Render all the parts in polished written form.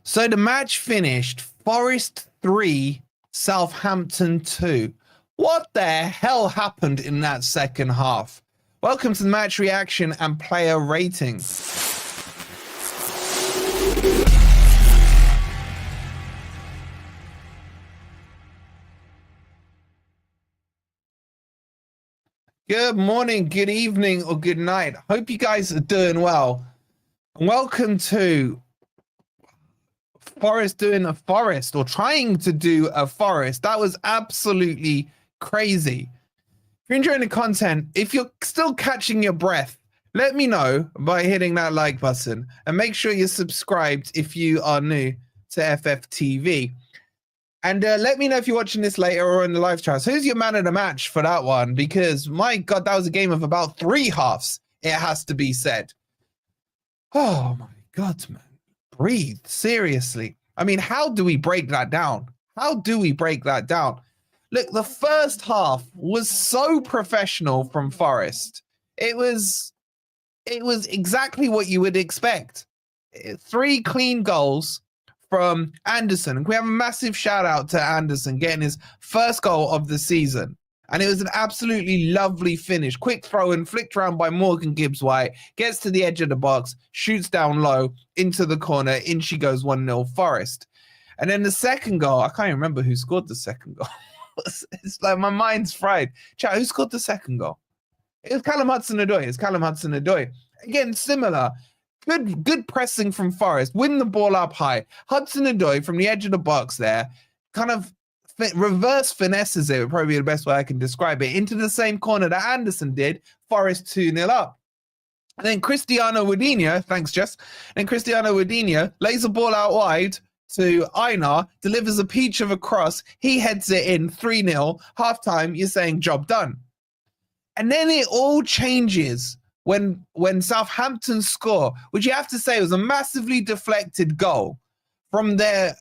So the match finished Forest 3, Southampton 2. What the hell happened in that second half? Welcome to the match reaction and player ratings. Good morning, good evening, or good night. Hope you guys are doing well. Welcome to Forest doing a Forest, or trying to do a Forest. That was absolutely crazy. If you're enjoying the content, if you're still catching your breath, let me know by hitting that like button, and make sure you're subscribed if you are new to FFTV. And let me know if you're watching this later or in the live chat. So who's your man of the match for that one? Because my God, that was a game of about 3 halves, it has to be said. Oh my God, man. Breathe, seriously. I mean, how do we break that down? How do we break that down? Look, the first half was so professional from Forest. It was exactly what you would expect. 3 clean goals from Anderson. And we have a massive shout out to Anderson getting his first goal of the season. And it was an absolutely lovely finish. Quick throw and flicked around by Morgan Gibbs-White. Gets to the edge of the box, shoots down low into the corner. In she goes 1-0 Forest. And then the second goal, I can't even remember who scored the second goal. It's like my mind's fried. Chat, who scored the second goal? It was Callum Hudson-Odoi. Again, similar. Good pressing from Forest. Win the ball up high. Hudson-Odoi from the edge of the box there, kind of reverse finesses it, would probably be the best way I can describe it, into the same corner that Anderson did. Forest 2-0 up. And then Cristiano Ronaldo, thanks Jess, and Cristiano Ronaldo lays the ball out wide to Einar, delivers a peach of a cross. He heads it in 3-0. Halftime, you're saying job done. And then it all changes when Southampton score, which you have to say was a massively deflected goal from their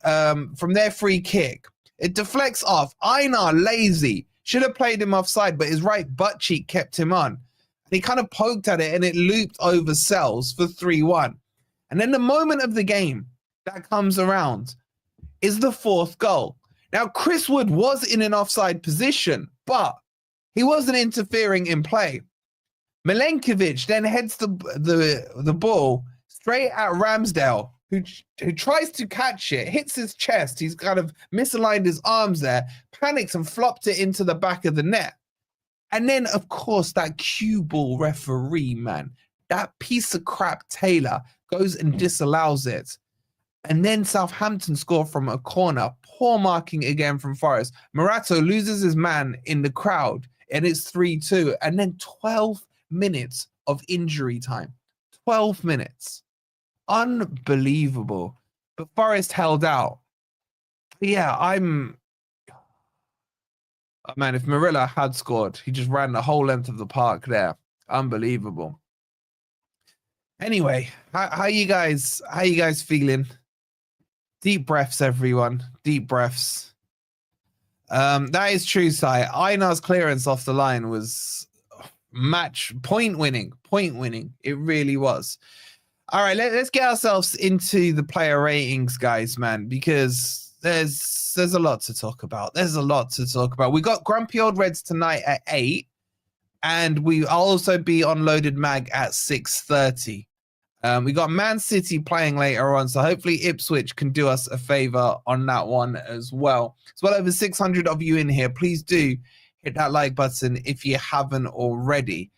free kick. It deflects off. Einar, lazy, should have played him offside, but his right butt cheek kept him on. And he kind of poked at it, and it looped over Sells for 3-1. And then the moment of the game that comes around is the 4th goal. Now, Chris Wood was in an offside position, but he wasn't interfering in play. Milenkovic then heads the ball straight at Ramsdale, who tries to catch it, hits his chest. He's kind of misaligned his arms there, panics and flopped it into the back of the net. And then, of course, that cue ball referee, man, that piece of crap Taylor goes and disallows it. And then Southampton score from a corner. Poor marking again from Forest. Morato loses his man in the crowd, and it's 3-2. And then 12 minutes of injury time. 12 minutes. Unbelievable. But Forest held out. But yeah, man, if Marilla had scored, he just ran the whole length of the park there. Unbelievable. Anyway, how you guys feeling? Deep breaths, everyone. Deep breaths. That is true, Sai. Einar's clearance off the line was point winning. It really was. All right, let's get ourselves into the player ratings, guys, man, because there's a lot to talk about. We got Grumpy Old Reds tonight at 8, and I'll also be on Loaded Mag at 6:30. We got Man City playing later on, so hopefully Ipswich can do us a favor on that one as well. It's well over 600 of you in here. Please do hit that like button if you haven't already.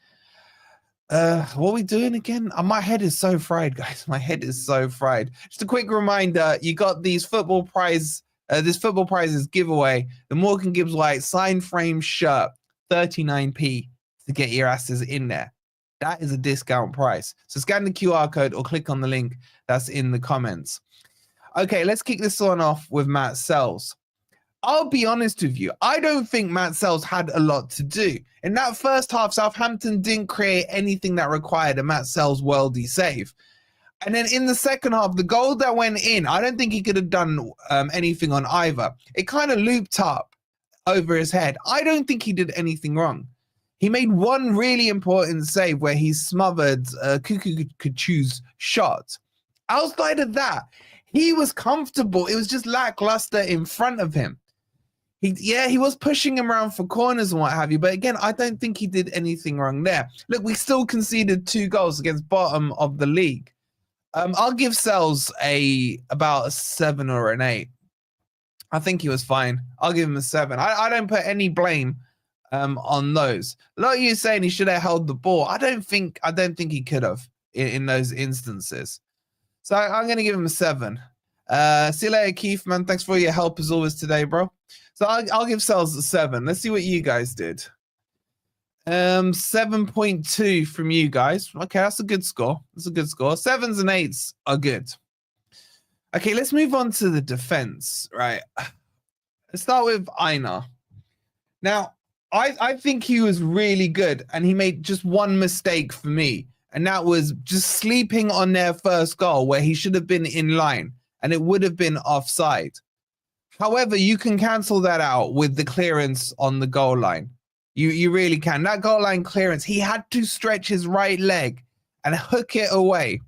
What are we doing again? My head is so fried, guys. My head is so fried. Just a quick reminder, you got these football prizes giveaway. The Morgan Gibbs-White signed frame shirt, 39p to get your asses in there. That is a discount price. So scan the QR code or click on the link that's in the comments. Okay, let's kick this one off with Matt Sells. I'll be honest with you, I don't think Matt Sells had a lot to do. In that first half, Southampton didn't create anything that required a Matt Sells worldy save. And then in the second half, the goal that went in, I don't think he could have done anything on either. It kind of looped up over his head. I don't think he did anything wrong. He made one really important save where he smothered Kuku's shot. Outside of that, He was comfortable. It was just lackluster in front of him. He was pushing him around for corners and what have you. But again, I don't think he did anything wrong there. Look, we still conceded 2 goals against bottom of the league. I'll give Sells about a 7 or an 8. I think he was fine. I'll give him a 7. I don't put any blame on those. A lot of you saying he should have held the ball. I don't think he could have in those instances. So I'm going to give him a 7. See you later, Keith, man. Thanks for your help as always today, bro. So I'll give Sells a 7. Let's see what you guys did. 7.2 from you guys. Okay, that's a good score. That's a good score. 7s and 8s are good. Okay, let's move on to the defense, right? Let's start with Einar. Now, I think he was really good, and he made just one mistake for me, and that was just sleeping on their first goal where he should have been in line, and it would have been offside. However, you can cancel that out with the clearance on the goal line. You really can. That goal line clearance, he had to stretch his right leg and hook it away.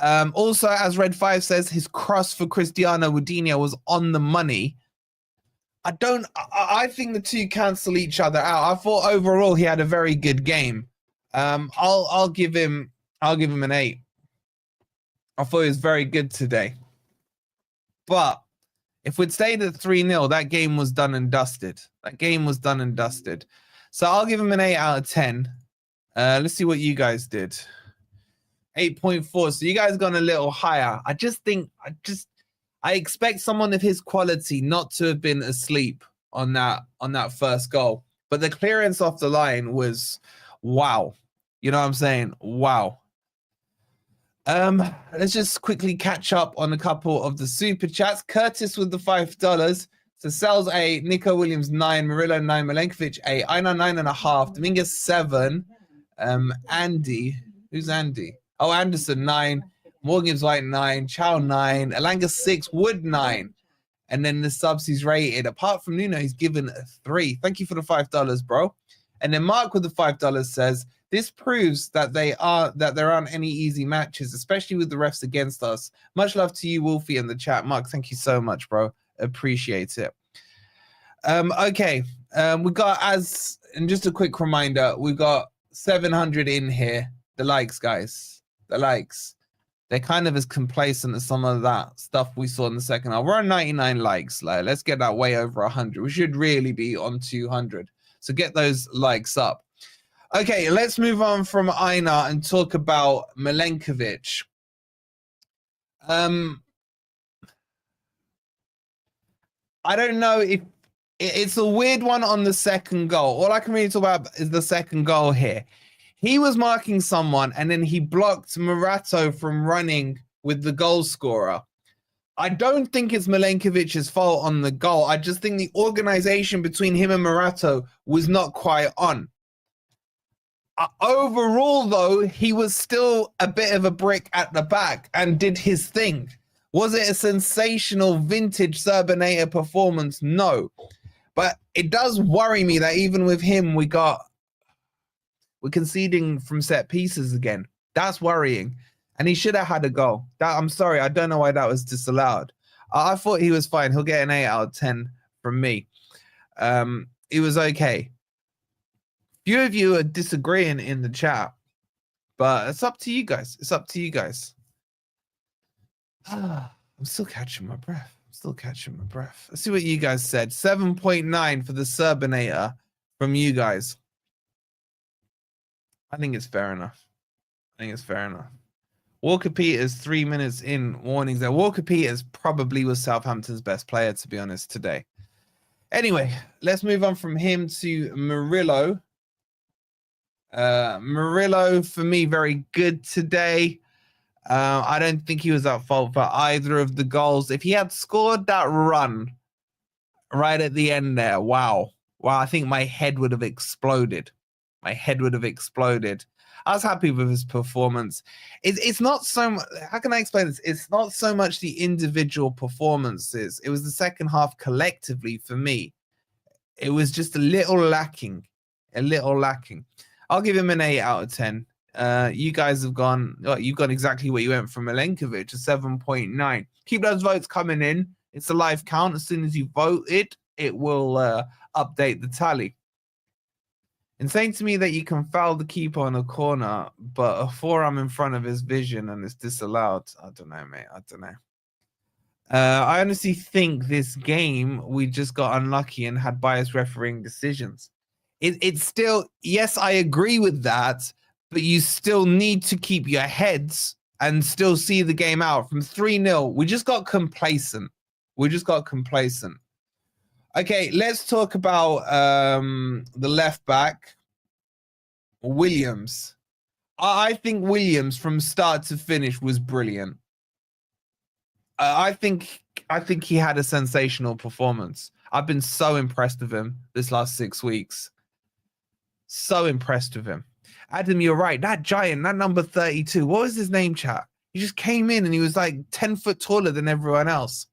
Also, as Red 5 says, his cross for Cristiano Woodinho was on the money. I think the two cancel each other out. I thought overall he had a very good game. I'll give him an 8. I thought he was very good today. But if we'd stayed at 3-0, that game was done and dusted. So I'll give him an 8 out of 10. Let's see what you guys did. 8.4. So you guys gone a little higher. I expect someone of his quality not to have been asleep on that first goal. But the clearance off the line was wow. You know what I'm saying? Wow. Let's just quickly catch up on a couple of the super chats. Curtis with the $5. So Sells 8, Nico Williams 9, Murillo 9, Milenkovic 8, Einar 9.5, Dominguez 7, Andy, who's Andy? Oh, Anderson 9, Morgan Gibbs-White 9, Chow 9, Alanga 6, Wood 9, and then the subs he's rated. Apart from Nuno, he's given a 3. Thank you for the $5, bro. And then Mark with the $5 says, this proves that there aren't any easy matches, especially with the refs against us. Much love to you, Wolfie, in the chat. Mark, thank you so much, bro. Appreciate it. Okay. We got, and just a quick reminder, we got 700 in here. The likes, guys. The likes. They're kind of as complacent as some of that stuff we saw in the second half. We're on 99 likes. Like, let's get that way over 100. We should really be on 200. So get those likes up. Okay, let's move on from Einar and talk about Milenkovic. I don't know if it's a weird one on the second goal. All I can really talk about is the second goal here. He was marking someone and then he blocked Morato from running with the goal scorer. I don't think it's Milenkovic's fault on the goal. I just think the organization between him and Morato was not quite on. Overall, though, he was still a bit of a brick at the back and did his thing. Was it a sensational vintage Serbinator performance? No. But it does worry me that even with him, we're conceding from set pieces again. That's worrying. And he should have had a goal. I'm sorry, I don't know why that was disallowed. I thought he was fine. He'll get an 8 out of 10 from me. It was okay. Few of you are disagreeing in the chat, but it's up to you guys. It's up to you guys. I'm still catching my breath. Let's see what you guys said. 7.9 for the Serbinator from you guys. I think it's fair enough. Walker Peters 3 minutes in, warnings there. Walker Peters probably was Southampton's best player, to be honest, today. Anyway, let's move on from him to Murillo. Murillo, for me, very good today. I don't think he was at fault for either of the goals. If he had scored that run right at the end there, wow, I think my head would have exploded. I was happy with his performance. It's not so much, how can I explain this? It's not so much the individual performances. It was the second half collectively for me. It was just a little lacking. I'll give him an 8 out of 10. You guys have gone, you've gone exactly what you went from Milenkovic, a 7.9. Keep those votes coming in. It's a live count. As soon as you vote it will update the tally. And saying to me that you can foul the keeper on a corner, but a forearm in front of his vision and it's disallowed. I don't know, mate. I don't know. I honestly think this game, we just got unlucky and had biased refereeing decisions. It's still, yes, I agree with that, but you still need to keep your heads and still see the game out. From 3-0, we just got complacent. Okay, let's talk about the left back, Williams. I think Williams from start to finish was brilliant. I think he had a sensational performance. I've been so impressed with him this last 6 weeks. So impressed with him. Adam, you're right. That giant, that number 32, what was his name, chat? He just came in and he was like 10 foot taller than everyone else.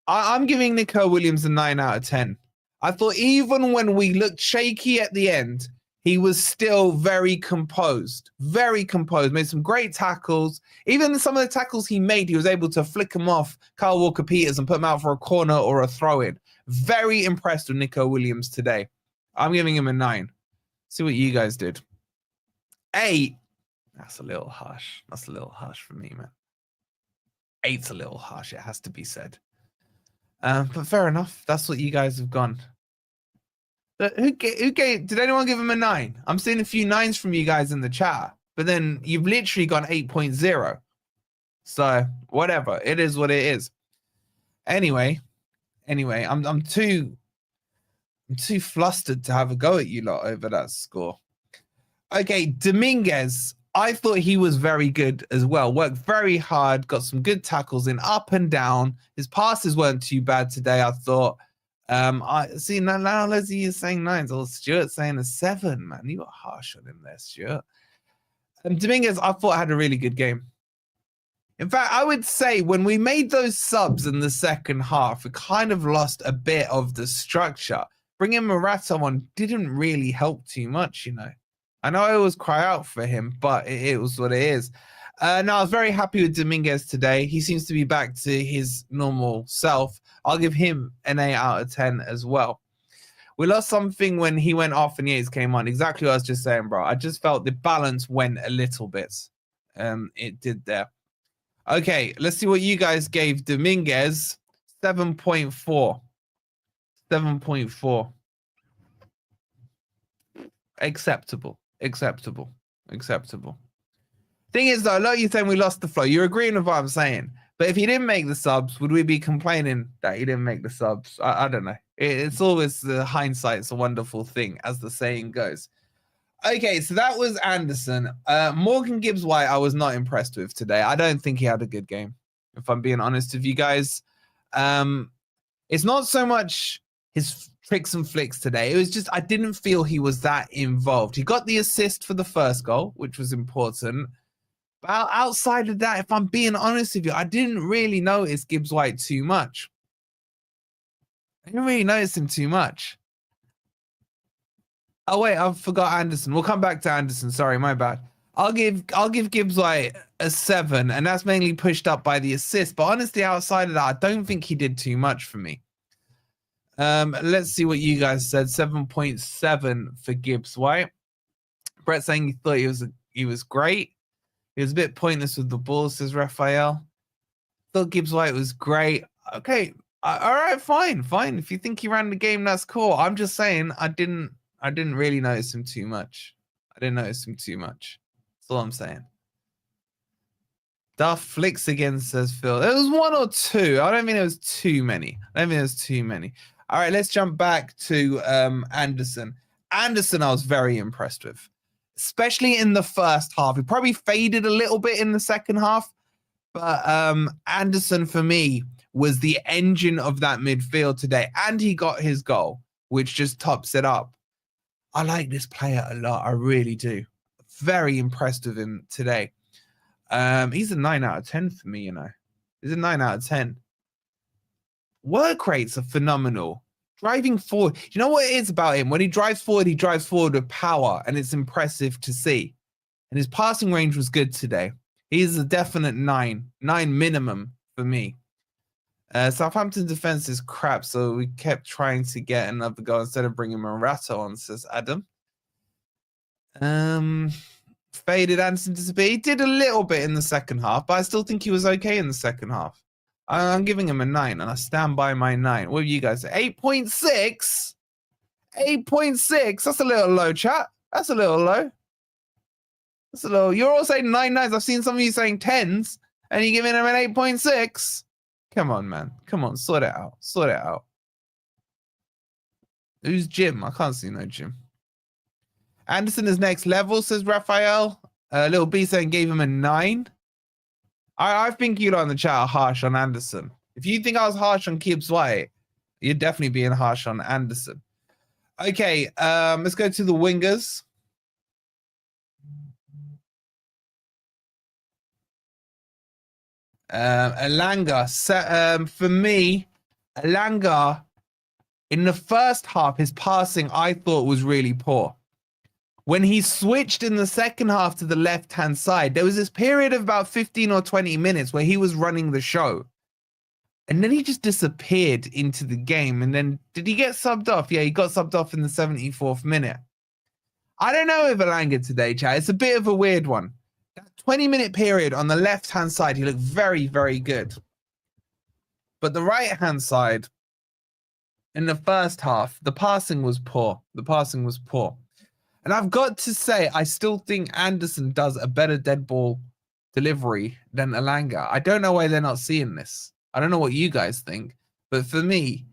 I'm giving Nico Williams a 9 out of 10. I thought even when we looked shaky at the end, he was still very composed, made some great tackles. Even some of the tackles he made, he was able to flick them off Kyle Walker-Peters and put them out for a corner or a throw-in. Very impressed with Nico Williams today. I'm giving him a 9. See what you guys did. 8. That's a little harsh. That's a little harsh for me, man. 8's a little harsh, it has to be said. But fair enough. That's what you guys have gone. Who gave? Did anyone give him a 9? I'm seeing a few 9s from you guys in the chat, but then you've literally gone 8.0. So whatever, it is what it is. Anyway, I'm too flustered to have a go at you lot over that score. Okay, Dominguez. I thought he was very good as well. Worked very hard, got some good tackles in up and down. His passes weren't too bad today, I thought. I see now Leslie is saying 9s. Oh, Stuart's saying a 7, man. You were harsh on him there, Stuart. Dominguez, I thought had a really good game. In fact, I would say when we made those subs in the second half, we kind of lost a bit of the structure. Bringing Morata on didn't really help too much, you know. I know I always cry out for him, but it was what it is. Now, I was very happy with Dominguez today. He seems to be back to his normal self. I'll give him an 8 out of 10 as well. We lost something when he went off and Yates came on. Exactly what I was just saying, bro. I just felt the balance went a little bit. It did there. Okay, let's see what you guys gave Dominguez. 7.4. 7.4. Acceptable. Thing is, though, like you saying we lost the flow. You're agreeing with what I'm saying. But if he didn't make the subs, would we be complaining that he didn't make the subs? I don't know. It's always hindsight's a wonderful thing, as the saying goes. Okay, so that was Anderson. Morgan Gibbs-White, I was not impressed with today. I don't think he had a good game, if I'm being honest with you guys. It's not so much his tricks and flicks today. It was just I didn't feel he was that involved. He got the assist for the first goal, which was important. But outside of that, if I'm being honest with you, I didn't really notice Gibbs-White too much. I didn't really notice him too much. Oh wait, I forgot Anderson. We'll come back to Anderson. Sorry, my bad. I'll give Gibbs-White a 7, and that's mainly pushed up by the assist. But honestly, outside of that, I don't think he did too much for me. Let's see what you guys said. 7.7 for Gibbs-White. Brett saying he thought he was great. He was a bit pointless with the ball, says Raphael. Thought Gibbs-White was great. Okay, all right, fine. If you think he ran the game, that's cool. I'm just saying I didn't really notice him too much. That's all I'm saying. Duff flicks again, says Phil. There was 1 or 2. I don't think there was too many. All right, let's jump back to Anderson. Anderson, I was very impressed with, especially in the first half. He probably faded a little bit in the second half, but Anderson, for me, was the engine of that midfield today, and he got his goal, which just tops it up. I like this player a lot. I really do. Very impressed with him today. He's a 9 out of 10 for me, you know. He's a 9 out of 10. Work rates are phenomenal. Driving forward. You know what it is about him? When he drives forward with power, and it's impressive to see. And his passing range was good today. He's a definite 9 minimum for me. Southampton defense is crap, so we kept trying to get another goal instead of bringing Morata on, says Adam. Faded Anderson disappeared. He did a little bit in the second half, but I still think he was okay in the second half. I'm giving him a 9, and I stand by my 9. What do you guys say? 8.6? 8.6? That's a little low, chat. That's a little low. That's a little. You're all saying 9.9s. I've seen some of you saying 10s, and you're giving him an 8.6. Come on, man. Come on, sort it out. Sort it out. Who's Jim? I can't see no Jim. Anderson is next level, says Raphael. Little B saying gave him a 9. I think you lot in the chat are harsh on Anderson. If you think I was harsh on Gibbs-White, you're definitely being harsh on Anderson. Okay, let's go to the wingers. Elanga. For me, Elanga, in the first half, his passing I thought was really poor. When he switched in the second half to the left-hand side, there was this period of about 15 or 20 minutes where he was running the show. And then he just disappeared into the game. And then, did he get subbed off? Yeah, he got subbed off in the 74th minute. I don't know if Elanga today, chat. It's a bit of a weird one. That 20-minute period on the left-hand side, he looked very, very good. But the right-hand side, in the first half, the passing was poor. The passing was poor. And I've got to say, I still think Anderson does a better dead ball delivery than Elanga. I don't know why they're not seeing this. I don't know what you guys think. But for me,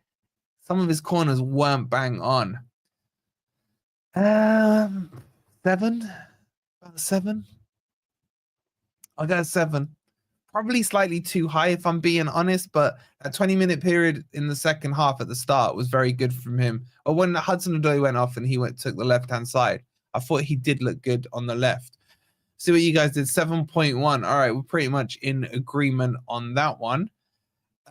some of his corners weren't bang on. 7? About 7? I got a 7. Probably slightly too high if I'm being honest, but a 20-minute period in the second half at the start was very good from him. Or when Hudson-Odoi went off and he took the left-hand side, I thought he did look good on the left. See what you guys did, 7.1. All right, we're pretty much in agreement on that one.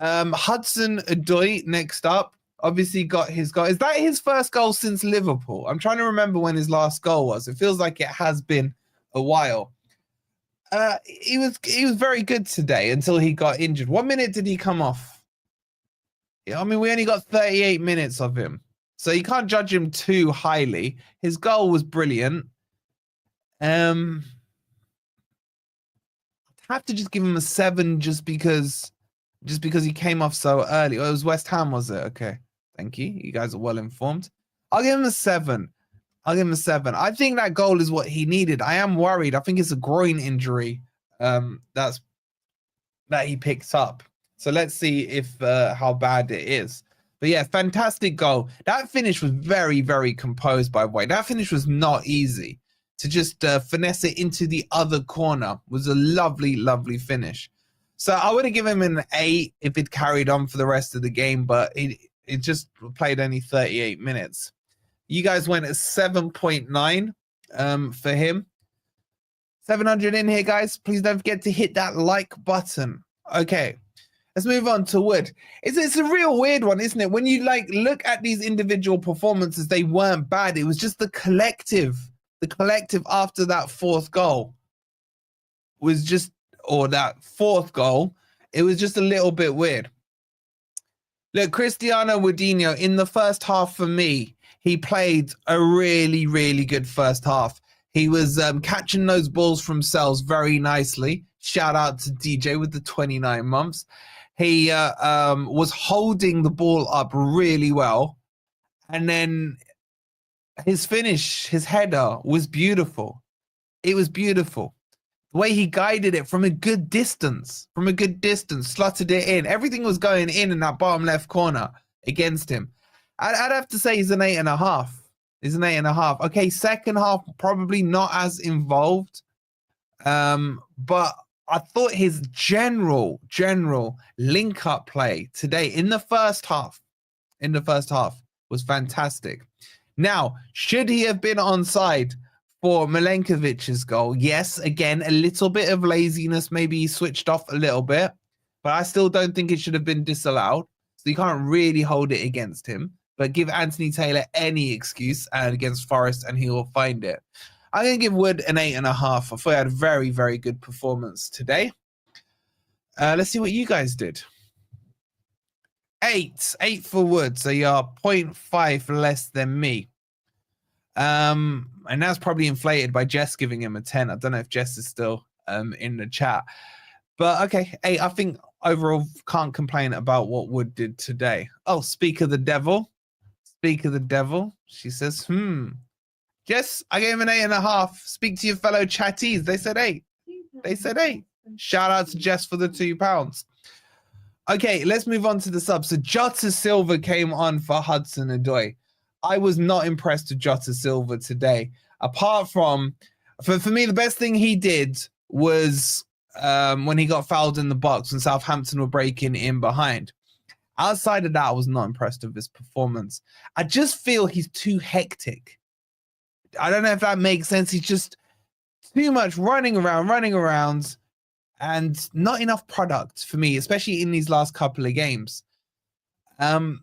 Hudson-Odoi next up, obviously got his goal. Is that his first goal since Liverpool? I'm trying to remember when his last goal was. It feels like it has been a while. He was very good today until he got injured. What minute did he come off? Yeah, I mean, we only got 38 minutes of him, so you can't judge him too highly. His goal was brilliant. I have to just give him a 7 just because he came off so early. Oh, it was West Ham, was it? Okay, thank you. You guys are well informed. I'll give him a 7. I'll give him a 7. I think that goal is what he needed. I am worried. I think it's a groin injury that he picked up. So let's see if how bad it is. But yeah, fantastic goal. That finish was very, very composed, by the way. That finish was not easy. To just finesse it into the other corner was a lovely, lovely finish. So I would have given him an 8 if it carried on for the rest of the game, but it just played only 38 minutes. You guys went at 7.9 for him. 700 in here, guys. Please don't forget to hit that like button. Okay, let's move on to Wood. It's a real weird one, isn't it? When you look at these individual performances, they weren't bad. It was just the collective after that fourth goal was just, or that fourth goal, it was just a little bit weird. Look, Cristiano Ronaldo in the first half for me, he played a really, really good first half. He was catching those balls from cells very nicely. Shout out to DJ with the 29 months. He was holding the ball up really well. And then his finish, his header was beautiful. It was beautiful. The way he guided it from a good distance, slotted it in. Everything was going in that bottom left corner against him. I'd have to say he's an 8.5. He's an 8.5. Okay, second half probably not as involved, but I thought his general link-up play today in the first half was fantastic. Now, should he have been onside for Milenkovic's goal? Yes, again, a little bit of laziness. Maybe he switched off a little bit, but I still don't think it should have been disallowed. So you can't really hold it against him. But give Anthony Taylor any excuse against Forest and he will find it. I'm going to give Wood an 8.5. I thought he had a very, very good performance today. Let's see what you guys did. 8 for Wood, so you're 0.5 less than me. And that's probably inflated by Jess giving him a 10. I don't know if Jess is still in the chat. But okay, 8. I think overall can't complain about what Wood did today. Oh, speak of the devil. Speak of the devil. She says, Jess, I gave him an 8.5. Speak to your fellow chatties. They said 8. They said 8. Shout out to Jess for the £2. Okay, let's move on to the subs. So Jota Silva came on for Hudson-Odoi. I was not impressed with Jota Silva today. Apart from, for me, the best thing he did was when he got fouled in the box when Southampton were breaking in behind. Outside of that, I was not impressed with his performance. I just feel he's too hectic. I don't know if that makes sense. He's just too much running around, and not enough product for me, especially in these last couple of games. That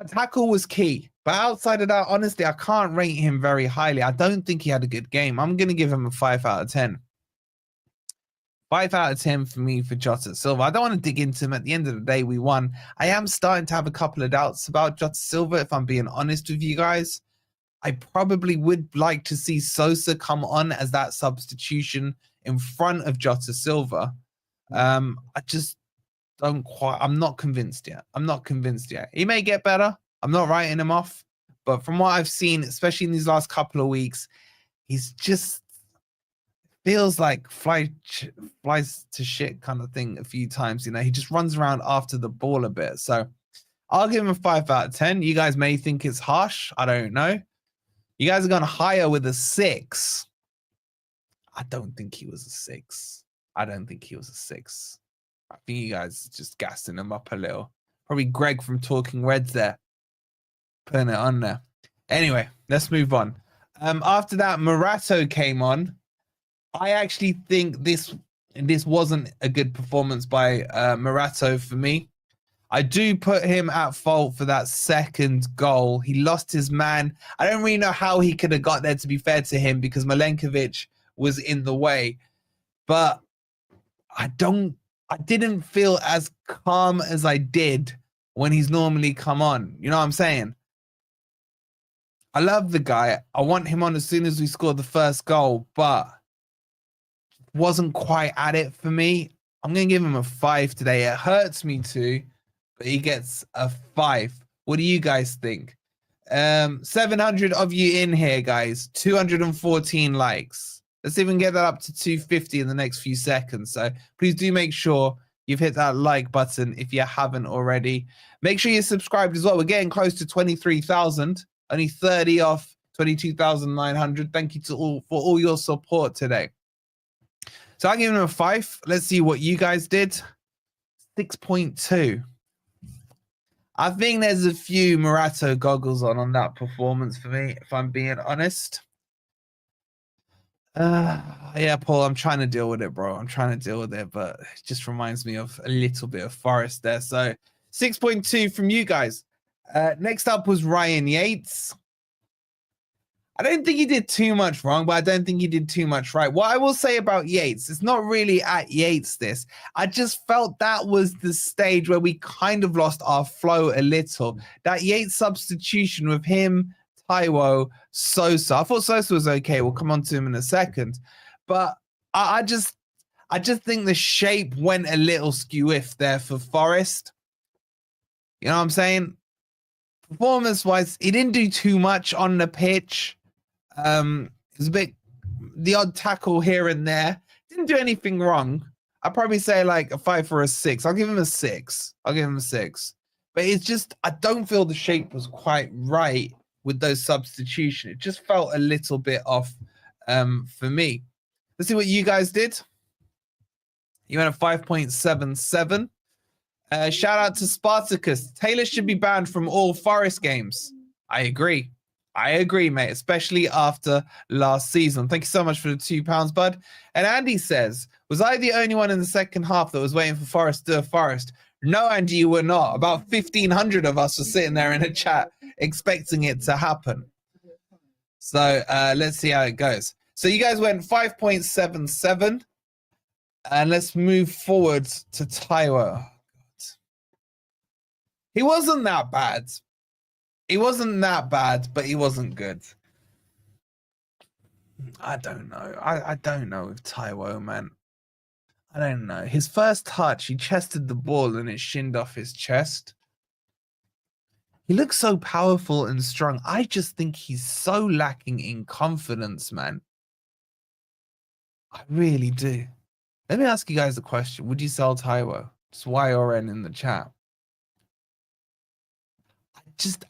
tackle was key. But outside of that, honestly, I can't rate him very highly. I don't think he had a good game. I'm going to give him a 5 out of 10. 5 out of 10 for me for Jota Silva. I don't want to dig into him. At the end of the day, we won. I am starting to have a couple of doubts about Jota Silva, if I'm being honest with you guys. I probably would like to see Sosa come on as that substitution in front of Jota Silva. I just don't quite, I'm not convinced yet. He may get better. I'm not writing him off. But from what I've seen, especially in these last couple of weeks, he's just feels like flies to shit kind of thing a few times. You know, he just runs around after the ball a bit. So I'll give him a 5 out of 10. You guys may think it's harsh. I don't know. You guys are going higher with a 6. I don't think he was a 6. I think you guys just gassing him up a little. Probably Greg from Talking Reds there. Putting it on there. Anyway, let's move on. After that, Morato came on. I actually think this wasn't a good performance by Morato for me. I do put him at fault for that second goal. He lost his man. I don't really know how he could have got there, to be fair to him, because Milenkovic was in the way. But I didn't feel as calm as I did when he's normally come on. You know what I'm saying? I love the guy. I want him on as soon as we scored the first goal, but wasn't quite at it for me. I'm going to give him a 5 today. It hurts me to, but he gets a 5. What do you guys think? 700 of you in here, guys. 214 likes. Let's even get that up to 250 in the next few seconds. So please do make sure you've hit that like button if you haven't already. Make sure you're subscribed as well. We're getting close to 23,000. Only 30 off 22,900. Thank you to all for all your support today. So I give him a 5. Let's see what you guys did. 6.2. I think there's a few Morato goggles on that performance for me, if I'm being honest. Yeah, Paul, I'm trying to deal with it, bro. I'm trying to deal with it, but it just reminds me of a little bit of Forest there. So 6.2 from you guys. Next up was Ryan Yates. I don't think he did too much wrong, but I don't think he did too much right. What I will say about Yates, it's not really at Yates this. I just felt that was the stage where we kind of lost our flow a little. That Yates substitution with him, Taiwo, Sosa. I thought Sosa was okay. We'll come on to him in a second. But I just think the shape went a little skew-iff there for Forest. You know what I'm saying? Performance-wise, he didn't do too much on the pitch. It was a bit the odd tackle here and there. Didn't do anything wrong. I'd probably say like a 5 or a 6. I'll give him a 6. But it's just, I don't feel the shape was quite right with those substitutions. It just felt a little bit off for me. Let's see what you guys did. You went a 5.77. Shout out to Spartacus. Taylor should be banned from all Forest games. I agree, mate, especially after last season. Thank you so much for the £2, bud. And Andy says, was I the only one in the second half that was waiting for Forest to do a Forest? No, Andy, you were not. About 1,500 of us were sitting there in a chat expecting it to happen. So let's see how it goes. So you guys went 5.77. And let's move forward to Taiwo. He wasn't that bad. He wasn't that bad, but he wasn't good. I don't know. I don't know with Taiwo, man. I don't know. His first touch, he chested the ball and it shinned off his chest. He looks so powerful and strong. I just think he's so lacking in confidence, man. I really do. Let me ask you guys a question. Would you sell Taiwo? Just Y or N in the chat.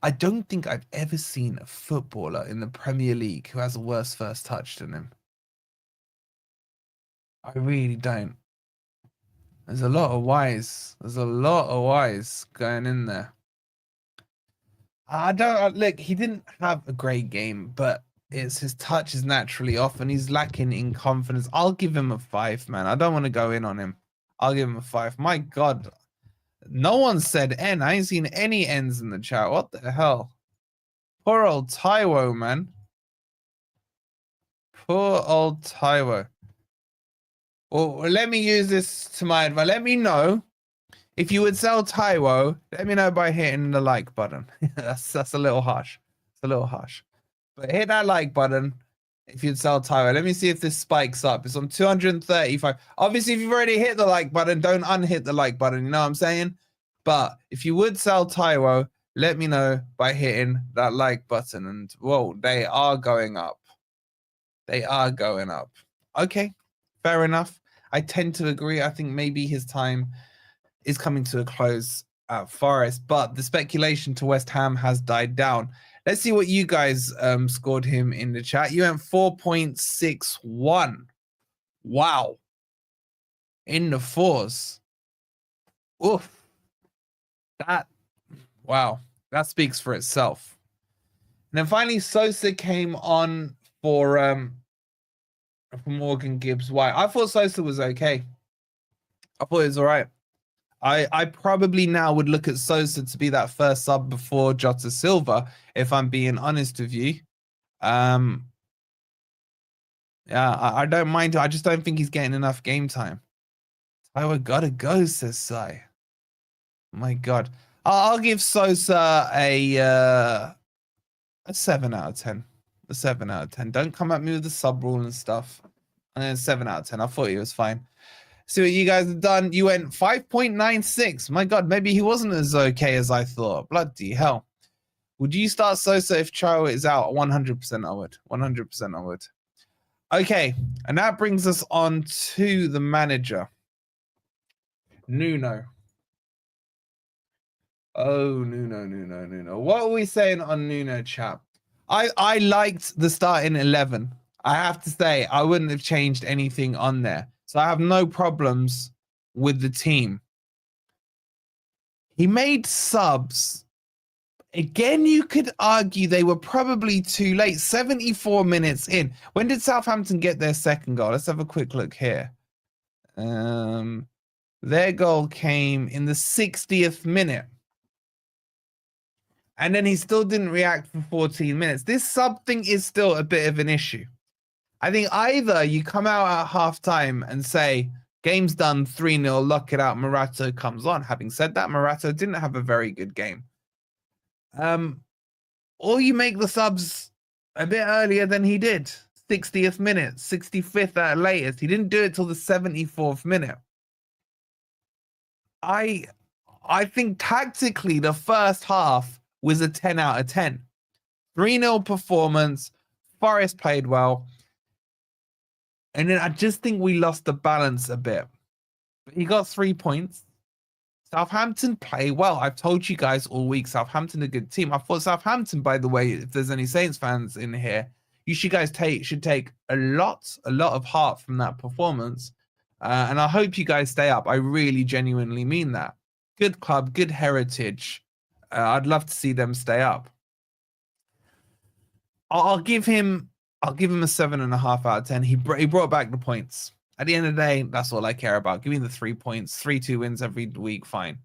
I don't think I've ever seen a footballer in the Premier League who has a worse first touch than him. I really don't. There's a lot of Ys. There's a lot of Ys going in there. Look, he didn't have a great game, but his touch is naturally off and he's lacking in confidence. I'll give him a 5, man. I don't want to go in on him. I'll give him a 5. My God. No one said N. I ain't seen any N's in the chat. What the hell? Poor old Taiwo, man. Poor old Taiwo. Well, let me use this to my advantage. Let me know if you would sell Taiwo. Let me know by hitting the like button. that's a little harsh. It's a little harsh. But hit that like button if you'd sell Taiwo. Let me see if this spikes up. It's on 235. Obviously, if you've already hit the like button, don't unhit the like button. You know what I'm saying? But if you would sell Taiwo, let me know by hitting that like button. And whoa, they are going up. They are going up. Okay, fair enough. I tend to agree. I think maybe his time is coming to a close at Forest, but the speculation to West Ham has died down. Let's see what you guys scored him in the chat. You went 4.61. Wow. In the 4s. Oof. Wow. That speaks for itself. And then finally, Sosa came on for Morgan Gibbs-White. I thought Sosa was okay. I thought it was all right. I probably now would look at Sosa to be that first sub before Jota Silva, if I'm being honest with you. Yeah, I don't mind. I just don't think he's getting enough game time. I gotta go, says Sai. My God. I'll give Sosa a 7 out of 10. A 7 out of 10. Don't come at me with the sub rule and stuff. And then 7 out of 10. I thought he was fine. See what you guys have done. You went 5.96. My God, maybe he wasn't as okay as I thought. Bloody hell. Would you start Sosa if Charo is out? 100% I would. 100% I would. Okay, and that brings us on to the manager. Nuno. Oh, Nuno. What are we saying on Nuno, chap? I liked the starting 11. I have to say, I wouldn't have changed anything on there. So I have no problems with the team. He made subs. Again, you could argue they were probably too late. 74 minutes in. When did Southampton get their second goal? Let's have a quick look here. Their goal came in the 60th minute. And then he still didn't react for 14 minutes. This sub thing is still a bit of an issue. I think either you come out at halftime and say, game's done 3-0, lock it out, Morata comes on. Having said that, Morata didn't have a very good game. Or you make the subs a bit earlier than he did. 60th minute, 65th at latest. He didn't do it till the 74th minute. I think tactically the first half was a 10 out of 10. 3-0 performance. Forest played well. And then I just think we lost the balance a bit. He got 3 points. Southampton play well. I've told you guys all week, Southampton a good team. I thought Southampton, by the way, if there's any Saints fans in here, you guys should take a lot of heart from that performance. And I hope you guys stay up. I really genuinely mean that. Good club, good heritage. I'd love to see them stay up. I'll give him a 7.5 out of 10. He brought back the points. At the end of the day, that's all I care about. Give me the 3 points, 3-2 wins every week, fine.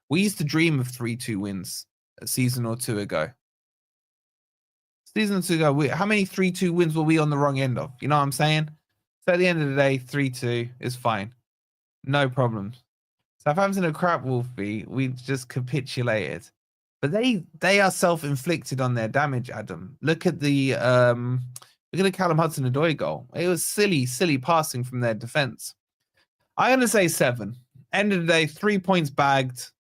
We used to dream of 3-2 wins a season or two ago. Seasons ago, how many 3-2 wins were we on the wrong end of? You know what I'm saying? So at the end of the day, 3-2 is fine. No problems. Southampton are crap, Wolfie. We just capitulated. But they are self-inflicted on their damage, Adam. Look at the Callum Hudson-Odoi goal. It was silly passing from their defense. I'm going to say 7. End of the day, 3 points bagged.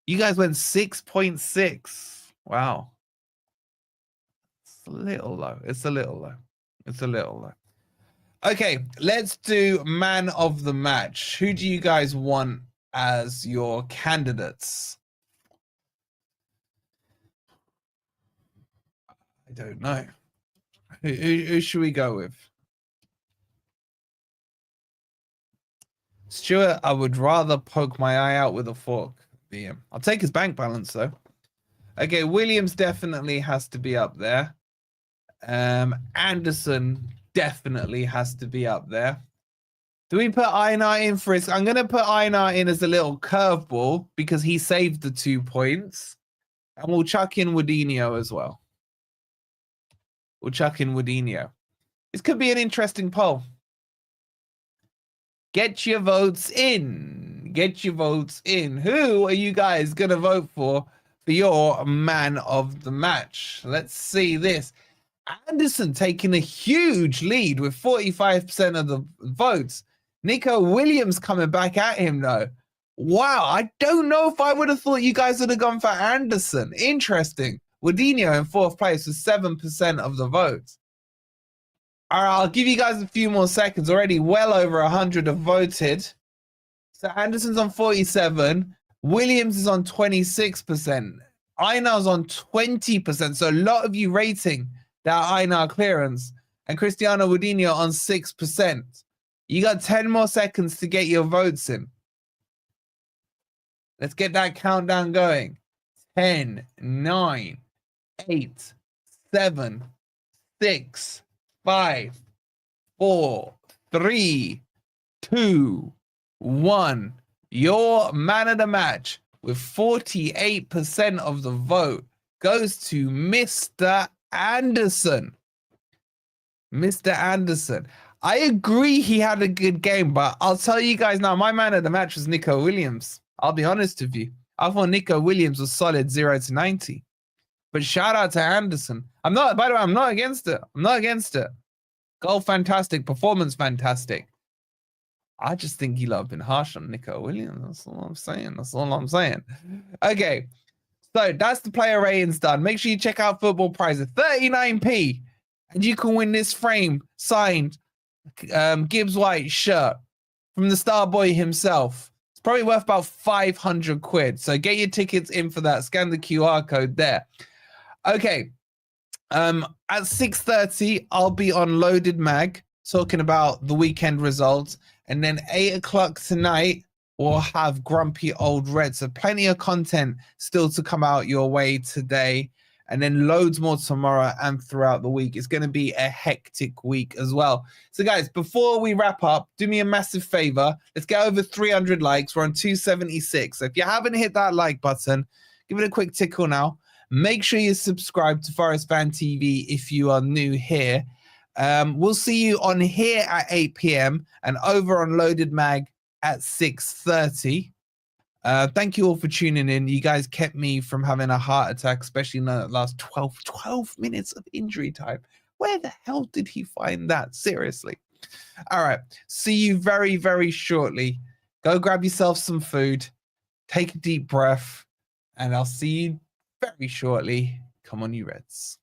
You guys went 6.6. Wow. It's a little low. It's a little low. It's a little low. Okay, let's do man of the match. Who do you guys want as your candidates? I don't know. Who should we go with? Stuart, I would rather poke my eye out with a fork. I'll take his bank balance, though. Okay, Williams definitely has to be up there. Anderson definitely has to be up there. Do we put Einar in for his? I'm going to put Einar in as a little curveball because he saved the 2 points. And we'll chuck in Woodinho as well. We'll chuck in Woodinho. This could be an interesting poll. Get your votes in. Get your votes in. Who are you guys going to vote for your man of the match? Let's see this. Anderson taking a huge lead with 45% of the votes. Nico Williams coming back at him, though. Wow, I don't know if I would have thought you guys would have gone for Anderson. Interesting. Woodinho in 4th place with 7% of the votes. All right, I'll give you guys a few more seconds. Already well over 100 have voted. So Anderson's on 47. Williams is on 26%. Einar's on 20%. So a lot of you rating that Einar clearance. And Cristiano Woodinho on 6%. You got 10 more seconds to get your votes in. Let's get that countdown going. 10, 9, 8, 7, 6, 5, 4, 3, 2, 1. Your man of the match with 48% of the vote goes to Mr. Anderson. Mr. Anderson. I agree he had a good game, but I'll tell you guys now, my man of the match was Nico Williams. I'll be honest with you. I thought Nico Williams was solid 0 to 90. But shout out to Anderson. By the way, I'm not against it. I'm not against it. Goal fantastic, performance fantastic. I just think he'll have been harsh on Nico Williams. That's all I'm saying. That's all I'm saying. Okay. So that's the player ratings done. Make sure you check out Football Prizes. 39p. And you can win this frame signed Gibbs-White shirt from the star boy himself. It's probably worth about 500 quid. So get your tickets in for that. Scan the QR code there. Okay. At 6:30, I'll be on Loaded Mag talking about the weekend results. And then 8 o'clock tonight, we'll have Grumpy Old Red. So plenty of content still to come out your way today. And then loads more tomorrow and throughout the week. It's going to be a hectic week as well. So guys, before we wrap up, do me a massive favor. Let's get over 300 likes. We're on 276. So if you haven't hit that like button, give it a quick tickle now. Make sure you subscribe to Forest Fan TV if you are new here. We'll see you on here at 8 p.m. and over on Loaded Mag at 6:30. Thank you all for tuning in. You guys kept me from having a heart attack, especially in the last 12 minutes of injury time. Where the hell did he find that? Seriously. All right. See you very, very shortly. Go grab yourself some food. Take a deep breath. And I'll see you very shortly. Come on, you Reds.